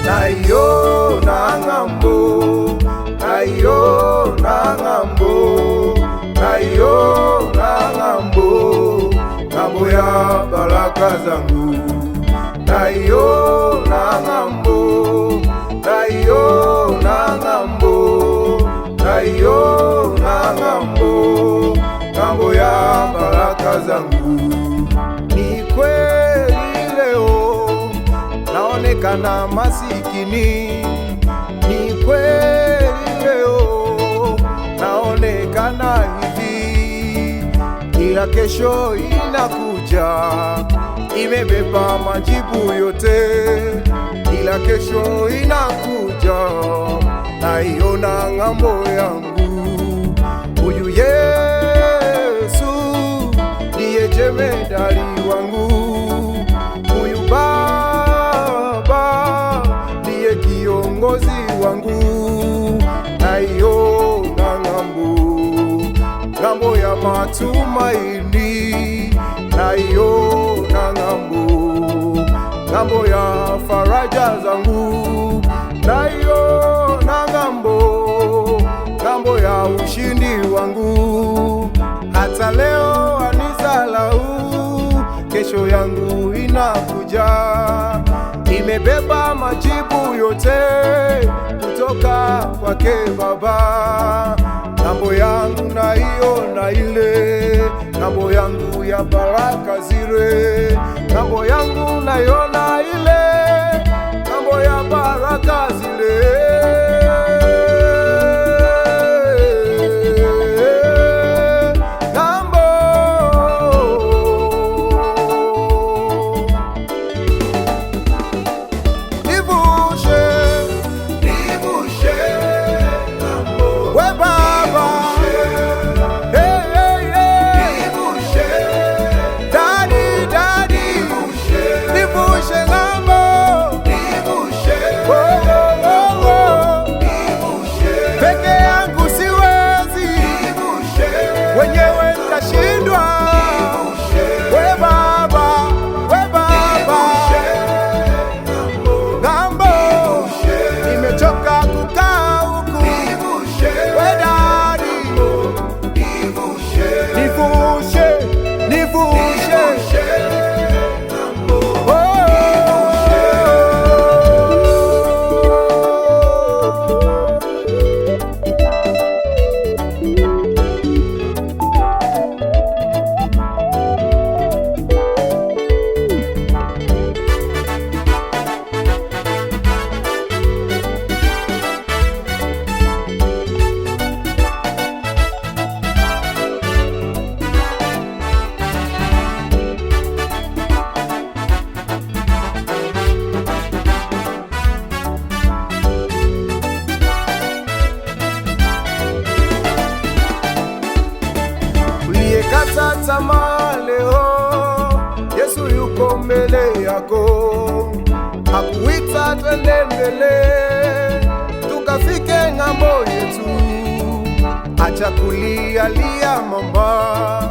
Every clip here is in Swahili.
Nayo na ngambo, nayo na ngambo, nayo na ngambo, ngambo ya baraka zangu. Nayo na ngambo, nayo na ngambo, nayo na ngambo, ngambo ya baraka zangu. Ni kweli leo naonekana masikini, ni kweli leo naonekana hivi, ila kesho inakuja imebeba majibu yote, ila kesho inakuja naiona ng'ambo yangu. Huyu Yesu ndiye jemedari wangu, huyu Baba ndiye kiongozi wangu. Naiona ng'ambo ya matumaini, naiona ng'ambo ya faraja zangu, naiona ng'ambo ya ushindi wangu. Hata leo anisalau, kesho yangu inakuja imebeba majibu yote kutoka kwake Baba. Ng'ambo yangu naiona ile, ng'ambo yangu ya baraka zile, ng'ambo yangu naiona ile, ng'ambo ya baraka zile. Kata tamaa leo, Yesu yuko mbele yako, hakuita twende mbele tukafike ng'ambo yetu. Acha kulialia mama,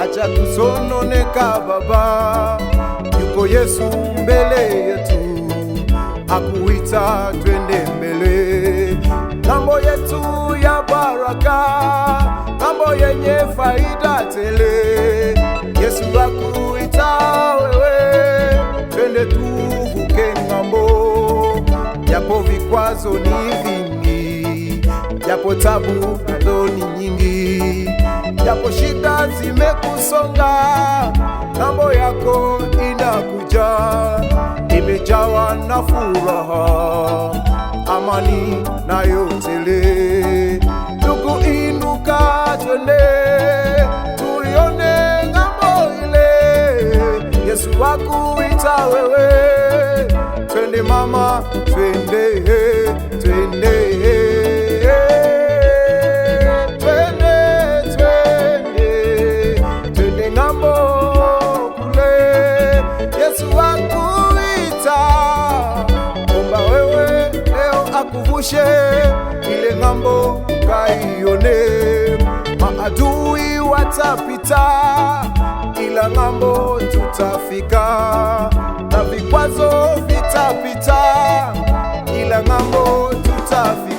acha kusononeka baba, yuko Yesu mbele yetu, hakuita twende mbele. Ng'ambo yetu ya baraka, ng'ambo yenye faida tele. Yesu akuita wewe, twende tuvuke ng'ambo. Japo vikwazo ni vingi, japo tabu bado ni nyingi, japo shida zimekusonga, ng'ambo yako inakuja imejawa na furaha, amani nayo tele. Ndugu inuka twende tuione ng'ambo ile, Yesu akuita wewe, twende mama, twende twende twende ng'ambo kule, Yesu akuita. Omba wewe leo akuvushe ile ng'ambo vitapita, ila ng'ambo tutafika. Na vikwazo vitapita, ila ng'ambo tutafika.